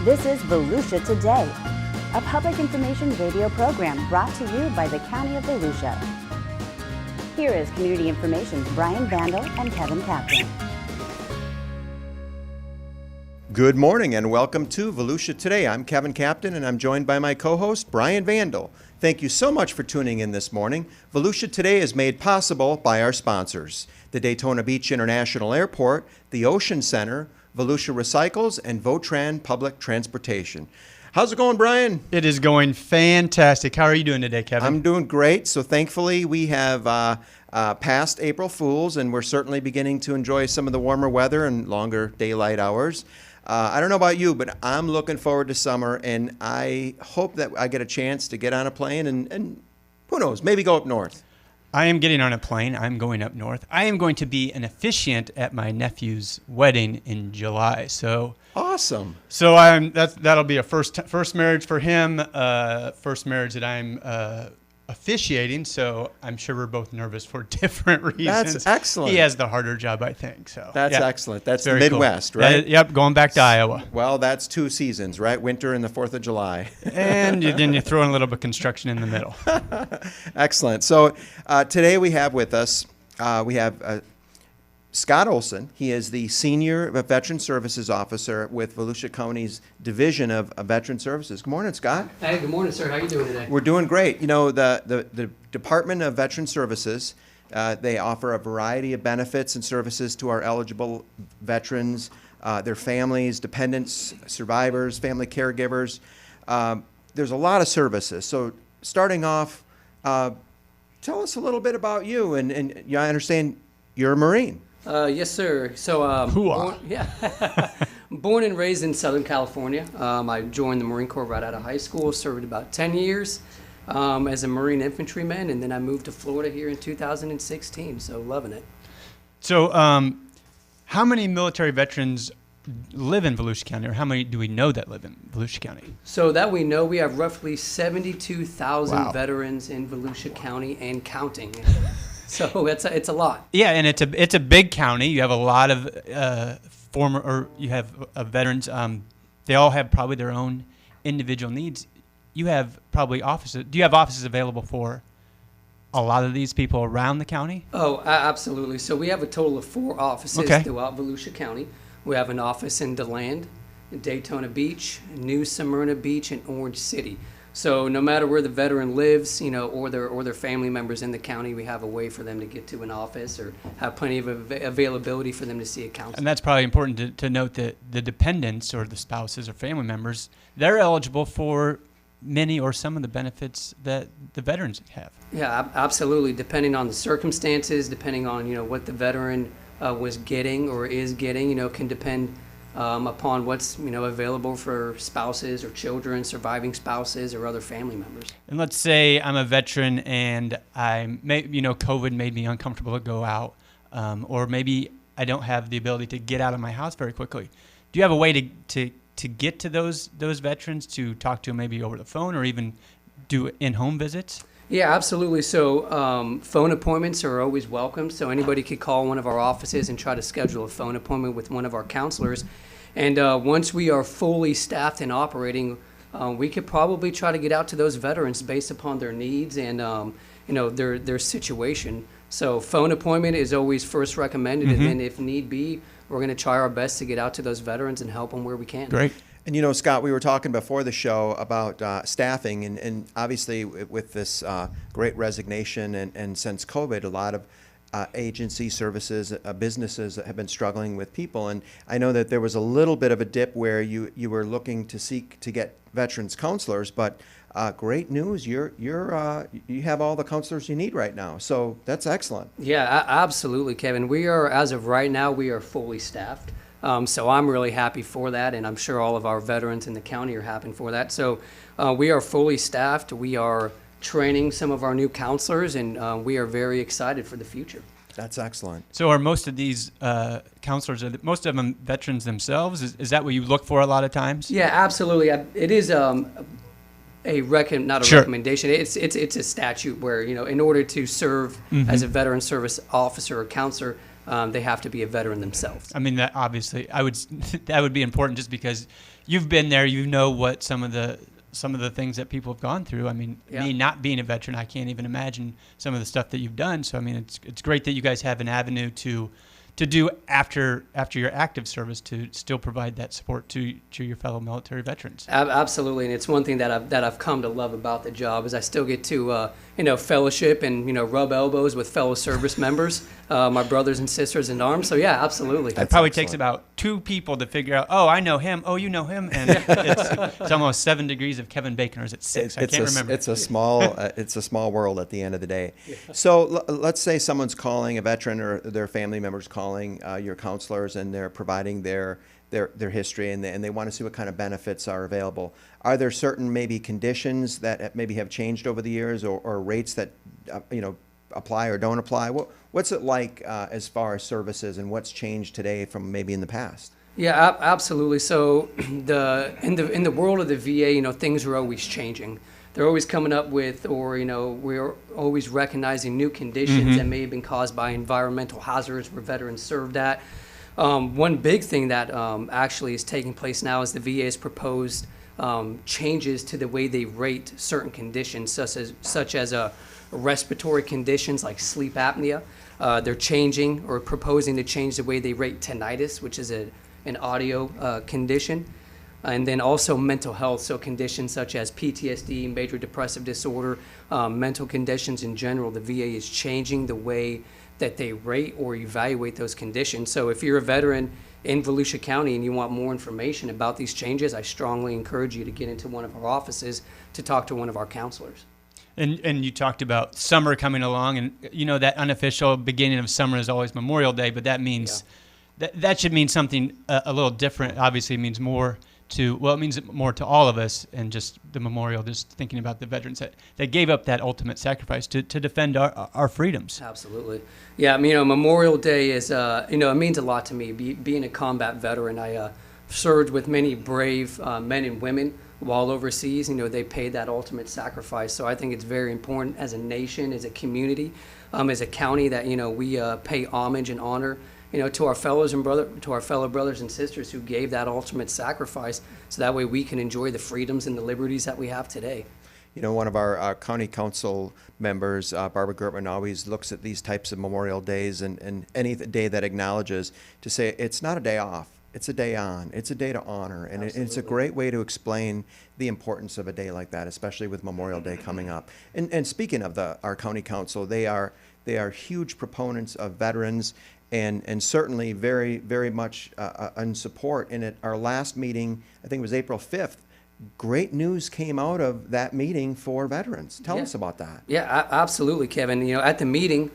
This is Volusia Today, a public information radio program brought to you by the County of Volusia. Here is Community Information's Brian Vandal and Kevin Captain. Good morning and welcome to Volusia Today. I'm Kevin Captain and I'm joined by my co-host Brian Vandal. Thank you so much for tuning in this morning. Volusia Today is made possible by our sponsors: the Daytona Beach International Airport, the Ocean Center, Volusia Recycles, and Votran Public Transportation. How's it going, Brian? It is going fantastic. How are you doing today, Kevin? I'm doing great. So thankfully we have passed April Fools, and we're certainly beginning to enjoy some of the warmer weather and longer daylight hours. I don't know about you, but I'm looking forward to summer, and I hope that I get a chance to get on a plane and who knows, maybe go up north. I am getting on a plane. I'm going up north. I am going to be an officiant at my nephew's wedding in July. So awesome. So that'll be a first marriage for him, first marriage that I'm officiating. So I'm sure we're both nervous for different reasons. That's excellent. He has the harder job, I think. So that's excellent. That's the very Midwest, cool. right? Yep, going back to Iowa. Well, that's two seasons, right? Winter and the 4th of July. And then you throw in a little bit of construction in the middle. Excellent. So today we have with us, Scott Olson. He is the Senior Veteran Services Officer with Volusia County's Division of Veteran Services. Good morning, Scott. Hey, good morning, sir. How you doing today? We're doing great. You know, the Department of Veteran Services, they offer a variety of benefits and services to our eligible veterans, their families, dependents, survivors, family caregivers. There's a lot of services. So starting off, tell us a little bit about you. And I understand you're a Marine. Yes, sir. So, born and raised in Southern California. I joined the Marine Corps right out of high school, served about 10 years as a Marine infantryman, and then I moved to Florida here in 2016, so loving it. So, how many military veterans live in Volusia County, or how many do we know that live in Volusia County? So that we know, we have roughly 72,000 Wow. veterans in Volusia County and counting. So it's a lot. Yeah, and it's a big county. You have a lot of veterans. They all have probably their own individual needs. You have probably offices. Do you have offices available for a lot of these people around the county? Oh, absolutely. So we have a total of 4 offices throughout Volusia County. We have an office in DeLand, Daytona Beach, New Smyrna Beach, and Orange City. So no matter where the veteran lives, or their family members in the county, we have a way for them to get to an office or have plenty of availability for them to see a counselor. And that's probably important to note that the dependents or the spouses or family members, they're eligible for many or some of the benefits that the veterans have. Yeah, absolutely. Depending on the circumstances, depending on what the veteran was getting or is getting, can depend upon what's available for spouses or children, surviving spouses or other family members. And let's say I'm a veteran and COVID made me uncomfortable to go out, or maybe I don't have the ability to get out of my house very quickly. Do you have a way to get to those veterans, to talk to them maybe over the phone or even do in-home visits? Yeah, absolutely. So phone appointments are always welcome. So anybody could call one of our offices and try to schedule a phone appointment with one of our counselors. And once we are fully staffed and operating, we could probably try to get out to those veterans based upon their needs and their situation. So phone appointment is always first recommended, and then if need be, we're going to try our best to get out to those veterans and help them where we can. Great. And Scott, we were talking before the show about staffing, and obviously with this great resignation and since COVID, a lot of agency services, businesses have been struggling with people. And I know that there was a little bit of a dip where you were looking to seek to get veterans counselors, but great news, you have all the counselors you need right now. So that's excellent. Yeah, absolutely, Kevin. We are, as of right now, we are fully staffed. So I'm really happy for that, and I'm sure all of our veterans in the county are happy for that. So we are fully staffed. We are training some of our new counselors, and we are very excited for the future. That's excellent. So are most of these counselors, most of them veterans themselves? Is that what you look for a lot of times? Yeah, absolutely. It is recommendation. It's a statute where, in order to serve as a veteran service officer or counselor, they have to be a veteran themselves. I mean, that obviously, that would be important just because you've been there. You know what some of the things that people have gone through. I mean, Yeah. me not being a veteran, I can't even imagine some of the stuff that you've done. So I mean, it's great that you guys have an avenue to do after your active service to still provide that support to your fellow military veterans. Absolutely, and it's one thing that I've come to love about the job is I still get to fellowship and rub elbows with fellow service members, my brothers and sisters in arms. So yeah, absolutely. It probably excellent. takes about 2 people to figure out. Oh, I know him. Oh, you know him, and it's almost 7 degrees of Kevin Bacon, or is it 6? I can't remember. It's a small world at the end of the day. Yeah. So let's say someone's calling, a veteran or their family member's calling your counselors, and they're providing their history, and they want to see what kind of benefits are available. Are there certain maybe conditions that maybe have changed over the years, or rates that apply or don't apply? What's it like as far as services, and what's changed today from maybe in the past? Yeah, absolutely. So in the world of the VA, things are always changing. They're always coming up with, or we're always recognizing new conditions that may have been caused by environmental hazards where veterans served at. One big thing that actually is taking place now is the VA has proposed changes to the way they rate certain conditions, such as respiratory conditions like sleep apnea. They're changing or proposing to change the way they rate tinnitus, which is an audio condition. And then also mental health, so conditions such as PTSD, major depressive disorder, mental conditions in general. The VA is changing the way that they rate or evaluate those conditions. So if you're a veteran in Volusia County and you want more information about these changes, I strongly encourage you to get into one of our offices to talk to one of our counselors. And you talked about summer coming along, and that unofficial beginning of summer is always Memorial Day, but that means that should mean something a little different. Obviously, it means more to all of us, and just the memorial, just thinking about the veterans that gave up that ultimate sacrifice to defend our freedoms. Absolutely. Yeah, Memorial Day is, it means a lot to me. Being a combat veteran, I served with many brave men and women while overseas. They paid that ultimate sacrifice. So I think it's very important as a nation, as a community, as a county that, we pay homage and honor to our fellow brothers and sisters who gave that ultimate sacrifice, so that way we can enjoy the freedoms and the liberties that we have today. One of our county council members, Barbara Gertman, always looks at these types of Memorial Days and any day that acknowledges to say it's not a day off, it's a day on, it's a day to honor, and it's a great way to explain the importance of a day like that, especially with Memorial Day coming up. And speaking of our county council, they are huge proponents of veterans. And certainly very, very much in support. And at our last meeting, I think it was April 5th, great news came out of that meeting for veterans. Tell us about that. Yeah, absolutely, Kevin. At the meeting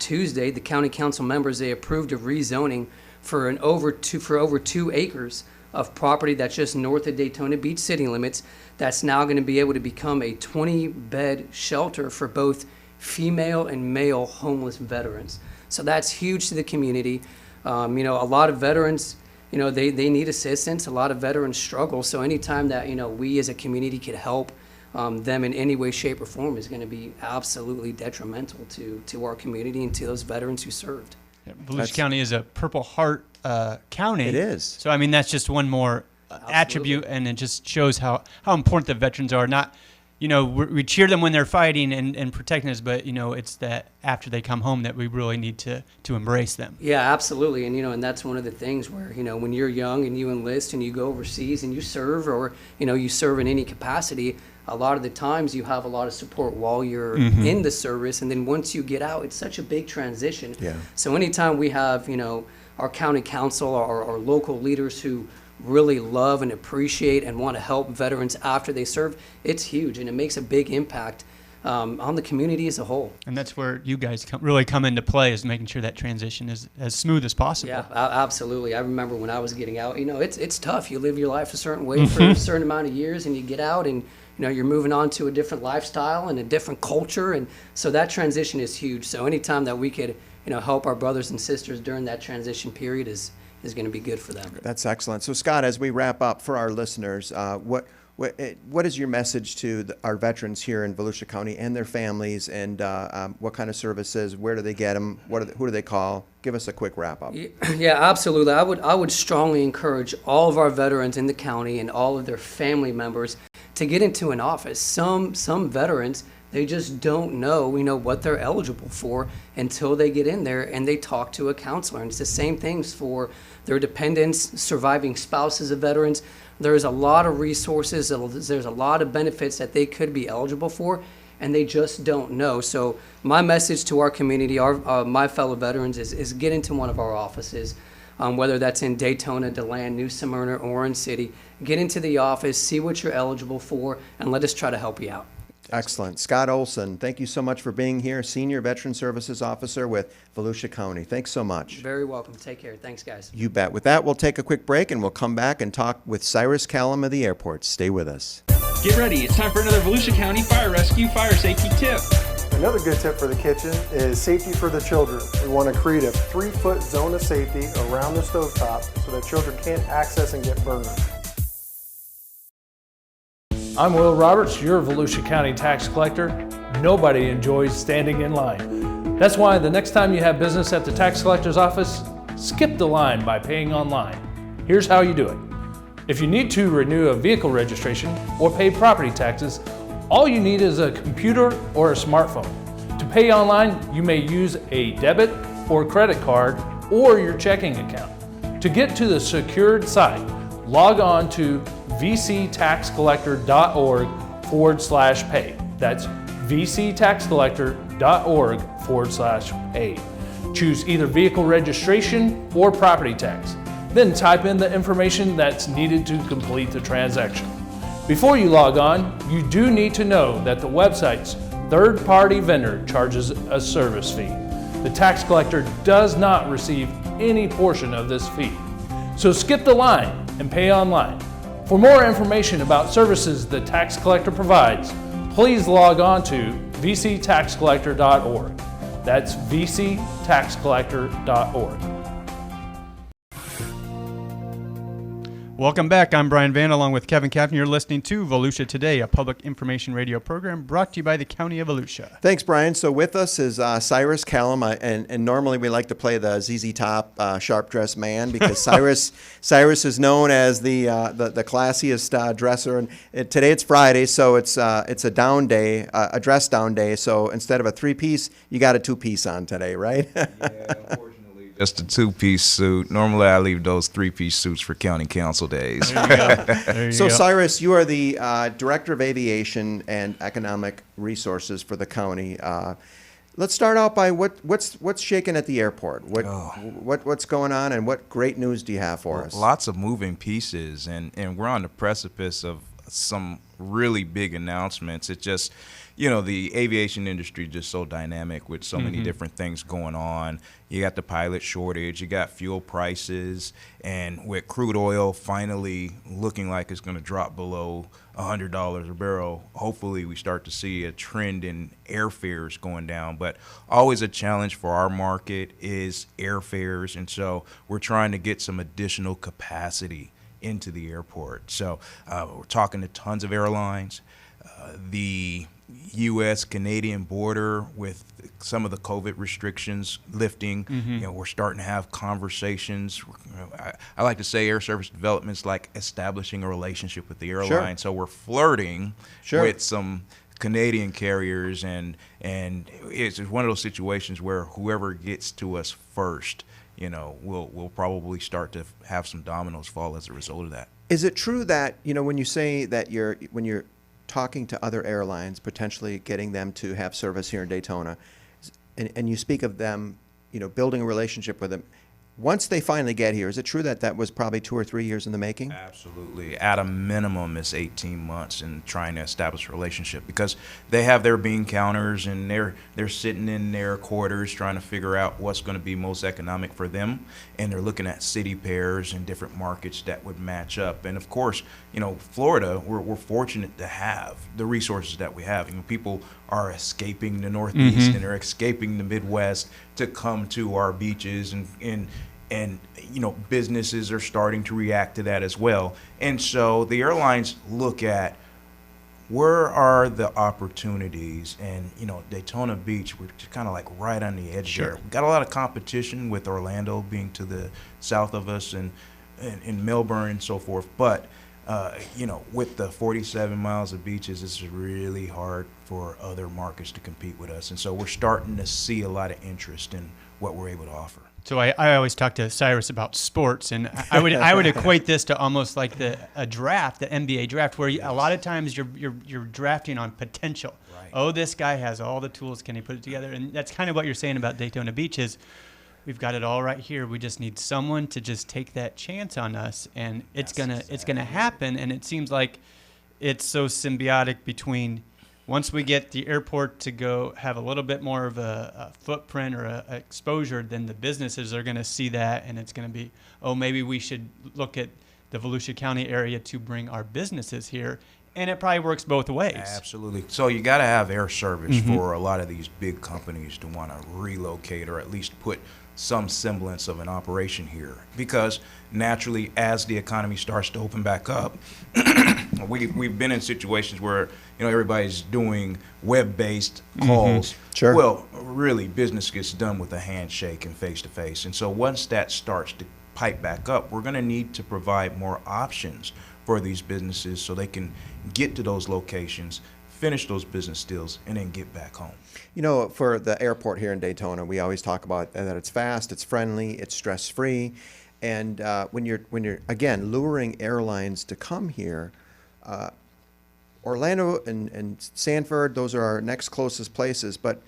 Tuesday, the county council members, they approved a rezoning for over 2 acres of property that's just north of Daytona Beach city limits. That's now going to be able to become a 20-bed shelter for both female and male homeless veterans. So that's huge to the community. A lot of veterans, they need assistance. A lot of veterans struggle. So anytime that, we as a community could help them in any way, shape, or form is going to be absolutely detrimental to our community and to those veterans who served. Yeah, Volusia County is a Purple Heart county. It is. So, I mean, that's just one more attribute, and it just shows how important the veterans are. Not, we cheer them when they're fighting and protecting us, but, it's that after they come home that we really need to embrace them. Yeah, absolutely. And, and that's one of the things where, when you're young and you enlist and you go overseas and you serve, or, you serve in any capacity, a lot of the times you have a lot of support while you're in the service. And then once you get out, it's such a big transition. Yeah. So anytime we have, our county council or our local leaders who really love and appreciate and want to help veterans after they serve, it's huge, and it makes a big impact on the community as a whole. And that's where you guys really come into play, is making sure that transition is as smooth as possible. Yeah, absolutely. I remember when I was getting out, it's tough. You live your life a certain way for a certain amount of years, and you get out and you're moving on to a different lifestyle and a different culture, and so that transition is huge. So anytime that we could help our brothers and sisters during that transition period is going to be good for them. That's excellent. So Scott, as we wrap up for our listeners, what is your message to our veterans here in Volusia County and their families, and what kind of services? Where do they get them? Who do they call? Give us a quick wrap up. Yeah, absolutely. I would strongly encourage all of our veterans in the county and all of their family members to get into an office. Some veterans, they just don't know, what they're eligible for until they get in there and they talk to a counselor. And it's the same things for their dependents, surviving spouses of veterans. There's a lot of resources, there's a lot of benefits that they could be eligible for, and they just don't know. So my message to our community, my fellow veterans, is get into one of our offices, whether that's in Daytona, DeLand, New Smyrna, or Orange City. Get into the office, see what you're eligible for, and let us try to help you out. Excellent. Scott Olson, thank you so much for being here, Senior Veteran Services Officer with Volusia County. Thanks so much. Very welcome. Take care. Thanks, guys. You bet. With that, we'll take a quick break, and we'll come back and talk with Cyrus Callum of the airport. Stay with us. Get ready. It's time for another Volusia County Fire Rescue Fire Safety Tip. Another good tip for the kitchen is safety for the children. We want to create a 3-foot zone of safety around the stovetop so that children can't access and get burned. I'm Will Roberts, your Volusia County tax collector. Nobody enjoys standing in line. That's why the next time you have business at the tax collector's office, skip the line by paying online. Here's how you do it. If you need to renew a vehicle registration or pay property taxes, all you need is a computer or a smartphone. To pay online, you may use a debit or credit card or your checking account. To get to the secured site, log on to vctaxcollector.org/pay. That's vctaxcollector.org/pay. Choose either vehicle registration or property tax. Then type in the information that's needed to complete the transaction. Before you log on, you do need to know that the website's third-party vendor charges a service fee. The tax collector does not receive any portion of this fee. So skip the line and pay online. For more information about services the tax collector provides, please log on to vctaxcollector.org. That's vctaxcollector.org. Welcome back. I'm Brian Van, along with Kevin Captain. You're listening to Volusia Today, a public information radio program brought to you by the County of Volusia. Thanks, Brian. So with us is Cyrus Callum, and normally we like to play the ZZ Top sharp dressed man because Cyrus is known as the classiest dresser. And today it's Friday, so it's a down day, a dress down day. So instead of a 3-piece, you got a 2-piece on today, right? Yeah, unfortunately. Just a 2-piece suit. Normally, I leave those 3-piece suits for county council days. There you So, go. Cyrus, you are the Director of Aviation and Economic Resources for the county. Let's start out by what's shaking at the airport. What's going on, and what great news do you have for us? Lots of moving pieces, and we're on the precipice of some really big announcements. It just, the aviation industry is just so dynamic with so many different things going on. You got the pilot shortage, you got fuel prices, and with crude oil finally looking like it's going to drop below $100 a barrel, hopefully we start to see a trend in airfares going down. But always a challenge for our market is airfares, and so we're trying to get some additional capacity into the airport. So we're talking to tons of airlines. The U.S.-Canadian border with some of the COVID restrictions lifting, we're starting to have conversations. I like to say air service development is like establishing a relationship with the airline. So we're flirting with some Canadian carriers, and it's one of those situations where whoever gets to us first, we'll probably start to have some dominoes fall as a result of that. Is it true that, when you say that when you're talking to other airlines, potentially getting them to have service here in Daytona, and you speak of them, building a relationship with them, once they finally get here, is it true that that was probably 2 or 3 years in the making? Absolutely. At a minimum, it's 18 months in trying to establish a relationship, because they have their bean counters and they're sitting in their quarters trying to figure out what's going to be most economic for them, and they're looking at city pairs and different markets that would match up. And of course, Florida, we're fortunate to have the resources that we have. People are escaping the Northeast and they're escaping the Midwest to come to our beaches and and businesses are starting to react to that as well. And so the airlines look at where are the opportunities, and Daytona Beach, we're just kind of like right on the edge there. We've got a lot of competition with Orlando being to the south of us, and Melbourne and so forth. But with the 47 miles of beaches, it's really hard for other markets to compete with us. And so we're starting to see a lot of interest in what we're able to offer. So I always talk to Cyrus about sports, and I would equate this to almost like a draft, the NBA draft, where a lot of times you're drafting on potential. Right. Oh, this guy has all the tools. Can he put it together? And that's kind of what you're saying about Daytona Beach is we've got it all right here. We just need someone to just take that chance on us, and it's gonna happen. And it seems like it's so symbiotic between once we get the airport to go have a little bit more of a footprint or a exposure, then the businesses are going to see that, and it's going to be, oh, maybe we should look at the Volusia County area to bring our businesses here. And it probably works both ways. Absolutely. So you got to have air service for a lot of these big companies to want to relocate or at least put some semblance of an operation here, because naturally, as the economy starts to open back up, we've been in situations where everybody's doing web-based calls. Sure. Well, really, business gets done with a handshake and face-to-face. And so once that starts to pipe back up, we're going to need to provide more options for these businesses so they can get to those locations, finish those business deals, and then get back home. For the airport here in Daytona, we always talk about that it's fast, it's friendly, it's stress-free. And when you're again luring airlines to come here, Orlando and Sanford, those are our next closest places. But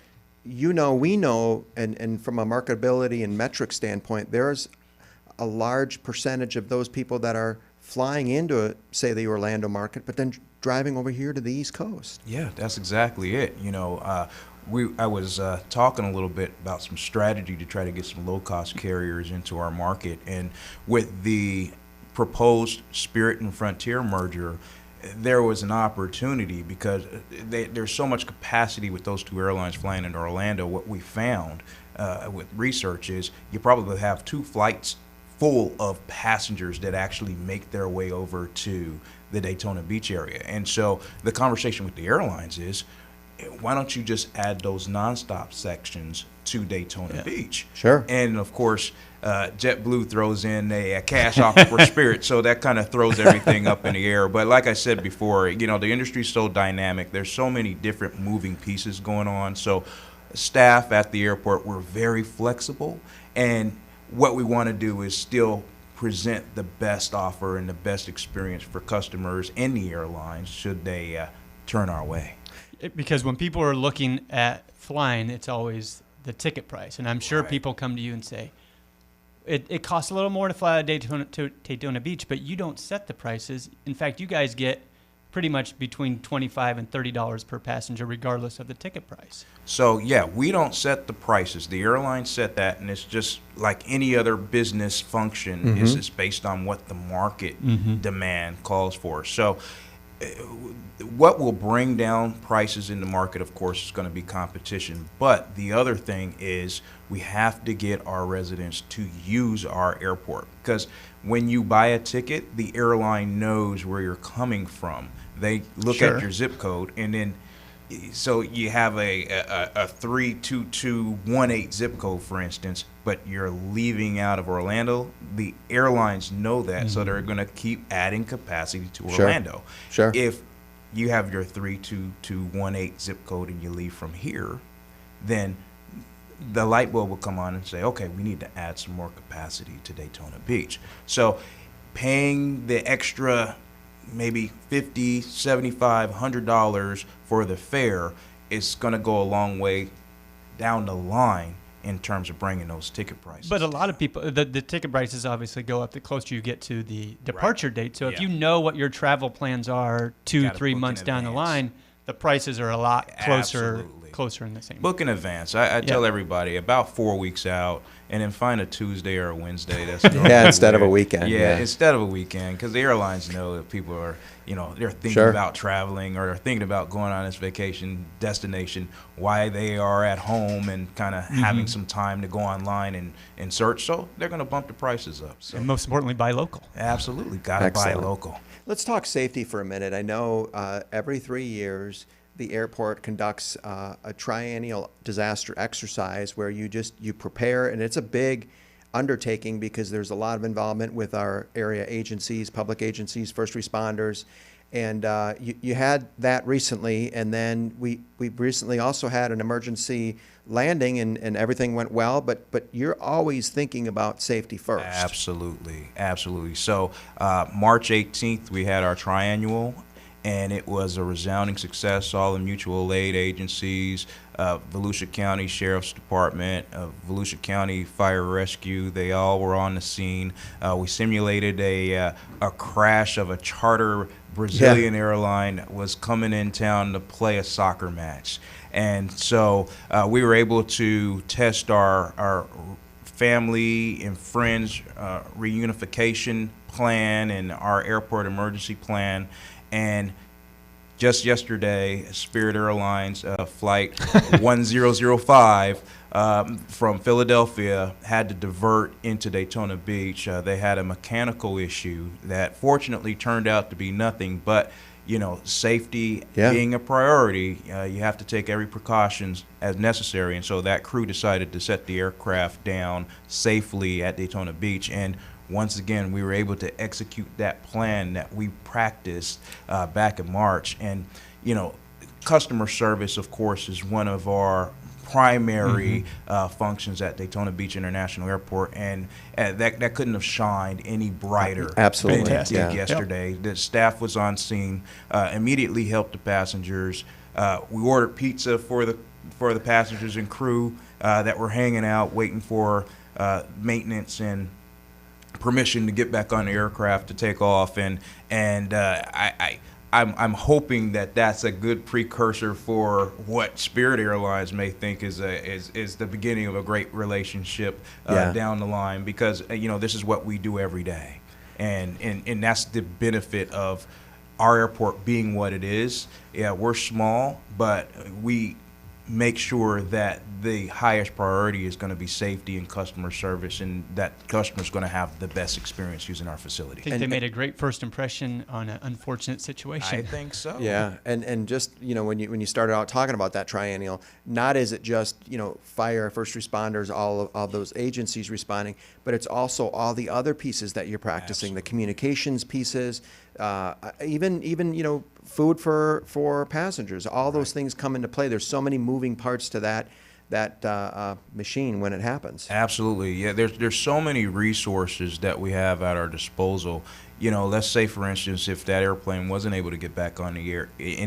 we know, and from a marketability and metric standpoint, there's a large percentage of those people that are flying into, say, the Orlando market, but then driving over here to the East Coast. Yeah, that's exactly it. I was talking a little bit about some strategy to try to get some low-cost carriers into our market, and with the proposed Spirit and Frontier merger, there was an opportunity because there's so much capacity with those two airlines flying into Orlando. What we found with research is you probably have 2 flights full of passengers that actually make their way over to the Daytona Beach area. And so the conversation with the airlines is, why don't you just add those nonstop sections to Daytona Beach? Sure. And of course, JetBlue throws in a cash offer for Spirit, so that kind of throws everything up in the air. But like I said before, the industry's so dynamic. There's so many different moving pieces going on. So staff at the airport, we're very flexible, and what we want to do is still present the best offer and the best experience for customers and the airlines should they turn our way. Because when people are looking at flying, it's always the ticket price. And I'm sure people come to you and say, it costs a little more to fly to Daytona Beach, but you don't set the prices. In fact, you guys get pretty much between $25 and $30 per passenger, regardless of the ticket price. So, yeah, we don't set the prices. The airlines set that, and it's just like any other business function. It's based on what the market demand calls for. So what will bring down prices in the market, of course, is going to be competition. But the other thing is we have to get our residents to use our airport, because when you buy a ticket, the airline knows where you're coming from. They look at your zip code, and then so you have a 32218 zip code, for instance, but you're leaving out of Orlando. The airlines know that, so they're going to keep adding capacity to Orlando. Sure. If you have your 32218 zip code and you leave from here, then the light bulb will come on and say, okay, we need to add some more capacity to Daytona Beach. So paying the extra maybe $50, $75, $100 for the fare is going to go a long way down the line in terms of bringing those ticket prices. But a lot of people, the ticket prices obviously go up the closer you get to the departure date. So if you know what your travel plans are 2-3 months down the line, the prices are a lot closer closer in the same. Book in advance. I tell everybody about 4 weeks out, and then find a Tuesday or a Wednesday. That's Yeah, instead of a weekend. Yeah, instead of a weekend, because the airlines know that people are, they're thinking Sure. about traveling or they're thinking about going on this vacation destination while they are at home and kind of having some time to go online and search. So they're going to bump the prices up. So And most importantly, buy local. absolutely, got to buy Excellent. local. Let's talk safety for a minute. I know every 3 years the airport conducts a triennial disaster exercise where you prepare, and it's a big undertaking because there's a lot of involvement with our area agencies, public agencies, first responders. And you had that recently, and then we recently also had an emergency landing, and everything went well, but you're always thinking about safety first. Absolutely, absolutely. So March 18th, we had our triannual, and it was a resounding success. All the mutual aid agencies, Volusia County Sheriff's Department, Volusia County Fire Rescue, they all were on the scene. We simulated a crash of a charter Brazilian airline was coming in town to play a soccer match. And so we were able to test our family and friends reunification plan and our airport emergency plan. And just yesterday, Spirit Airlines flight 1005 from Philadelphia had to divert into Daytona Beach. They had a mechanical issue that fortunately turned out to be nothing, but safety being a priority, you have to take every precautions as necessary. And so that crew decided to set the aircraft down safely at Daytona Beach. And once again, we were able to execute that plan that we practiced back in March. And, customer service, of course, is one of our primary functions at Daytona Beach International Airport, and that couldn't have shined any brighter Absolutely. than it did Yeah. yesterday. The staff was on scene, immediately helped the passengers. We ordered pizza for the passengers and crew that were hanging out waiting for maintenance and permission to get back on the aircraft to take off, and I'm hoping that that's a good precursor for what Spirit Airlines may think is the beginning of a great relationship down the line, because this is what we do every day, and that's the benefit of our airport being what it is. Yeah, we're small, but we make sure that the highest priority is going to be safety and customer service, and that customer's going to have the best experience using our facility. I think they made a great first impression on an unfortunate situation. I think so. Yeah, and just when you started out talking about that triennial, not is it just fire, first responders, all of those agencies responding, but it's also all the other pieces that you're practicing, the communications pieces, even food for passengers. All those things come into play. There's so many moving parts to that machine when it happens. Absolutely, yeah. There's so many resources that we have at our disposal. Let's say, for instance, if that airplane wasn't able to get back in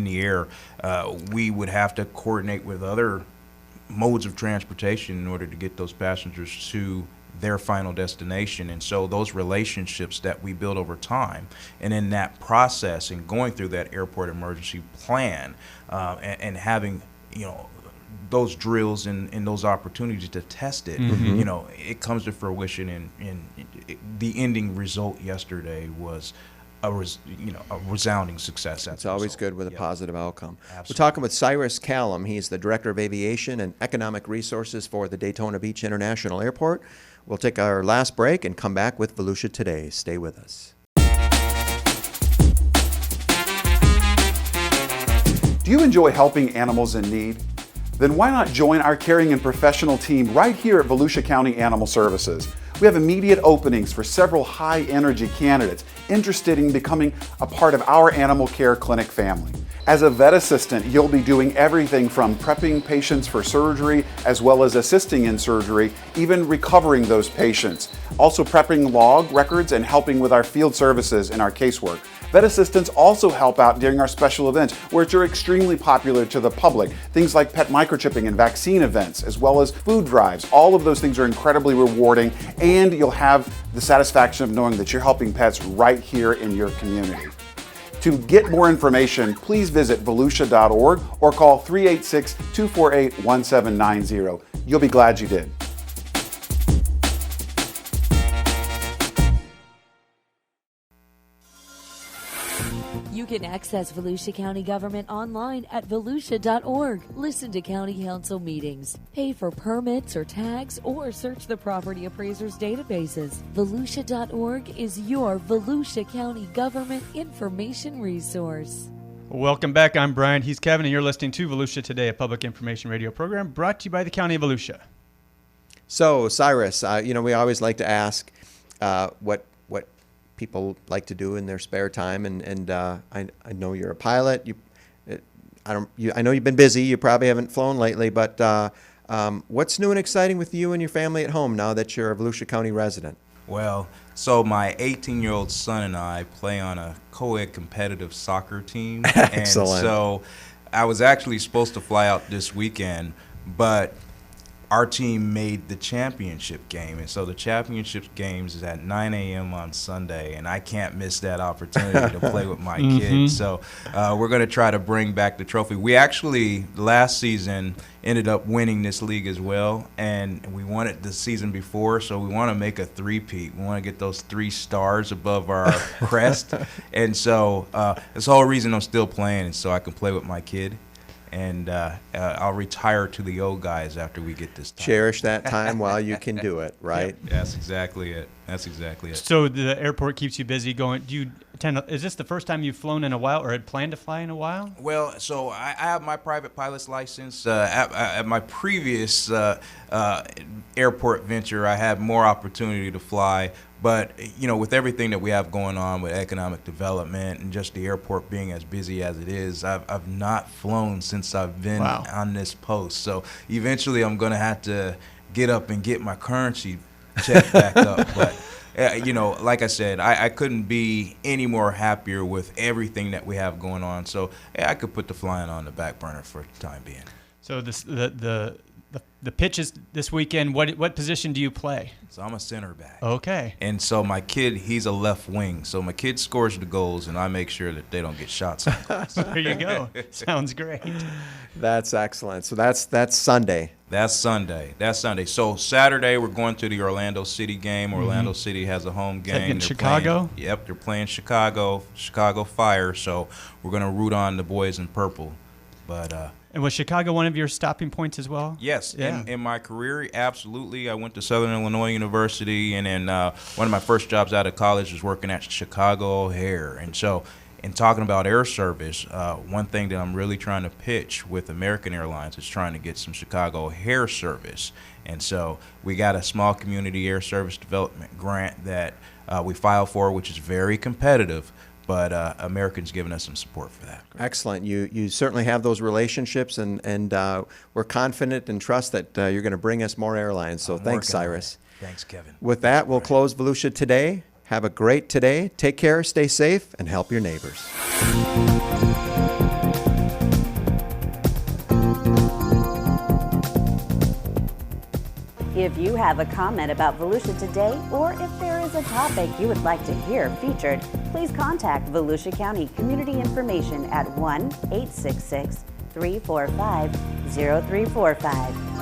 the air, we would have to coordinate with other modes of transportation in order to get those passengers to their final destination. And so those relationships that we build over time, and in that process and going through that airport emergency plan, and having those drills and those opportunities to test it, it comes to fruition. And the ending result yesterday was a resounding success. It's always good with a positive outcome. Absolutely. We're talking with Cyrus Callum. He's the Director of Aviation and Economic Resources for the Daytona Beach International Airport. We'll take our last break and come back with Volusia Today. Stay with us. Do you enjoy helping animals in need? Then why not join our caring and professional team right here at Volusia County Animal Services? We have immediate openings for several high-energy candidates interested in becoming a part of our animal care clinic family. As a vet assistant, you'll be doing everything from prepping patients for surgery, as well as assisting in surgery, even recovering those patients. Also prepping log records and helping with our field services and our casework. Vet assistants also help out during our special events, which are extremely popular to the public. Things like pet microchipping and vaccine events, as well as food drives. All of those things are incredibly rewarding, and you'll have the satisfaction of knowing that you're helping pets right here in your community. To get more information, please visit volusia.org or call 386-248-1790. You'll be glad you did. You can access Volusia County government online at volusia.org. Listen to county council meetings, pay for permits or tags, or search the property appraisers' databases. Volusia.org is your Volusia County government information resource. Welcome back. I'm Brian. He's Kevin, and you're listening to Volusia Today, a public information radio program brought to you by the County of Volusia. So, Cyrus, we always like to ask what people like to do in their spare time, and I know you're a pilot. I know you've been busy. You probably haven't flown lately, but what's new and exciting with you and your family at home now that you're a Volusia County resident? Well, so my 18-year-old son and I play on a co-ed competitive soccer team. Excellent. And so I was actually supposed to fly out this weekend, but our team made the championship game. And so the championship games is at 9 a.m. on Sunday, and I can't miss that opportunity to play with my kids. So we're going to try to bring back the trophy. We actually, last season, ended up winning this league as well, and we won it the season before, so we want to make a three-peat. We want to get those 3 stars above our crest. And so that's the whole reason I'm still playing, is so I can play with my kid. And I'll retire to the old guys after we get this done. Cherish that time while you can do it, right? Yep, that's exactly it. That's exactly it. So the airport keeps you busy going. Do you attend? Is this the first time you've flown in a while, or had planned to fly in a while? Well, so I have my private pilot's license. At my previous airport venture, I had more opportunity to fly. But, with everything that we have going on with economic development and just the airport being as busy as it is, I've not flown since I've been on this post. So eventually I'm going to have to get up and get my currency checked back up. But, like I said, I couldn't be any more happier with everything that we have going on. So I could put the flying on the back burner for the time being. So the pitch is this weekend. What position do you play? So I'm a center back. Okay. And so my kid, he's a left wing. So my kid scores the goals, and I make sure that they don't get shots on goals. There you go. Sounds great. That's excellent. So that's Sunday. That's Sunday. So Saturday we're going to the Orlando City game. Orlando City has a home game. In Chicago? They're playing Chicago Fire. So we're going to root on the boys in purple. But and was Chicago one of your stopping points as well? Yes. Yeah. In my career, absolutely. I went to Southern Illinois University, and then one of my first jobs out of college was working at Chicago O'Hare. And so, in talking about air service, one thing that I'm really trying to pitch with American Airlines is trying to get some Chicago O'Hare service. And so we got a small community air service development grant that we filed for, which is very competitive. But Americans giving us some support for that. Excellent. You certainly have those relationships, and we're confident and trust that you're going to bring us more airlines. So thanks, Cyrus. Thanks, Kevin. With that, we'll close Volusia Today. Have a great today. Take care, stay safe, and help your neighbors. If you have a comment about Volusia Today, or if there is a topic you would like to hear featured, please contact Volusia County Community Information at 1-866-345-0345.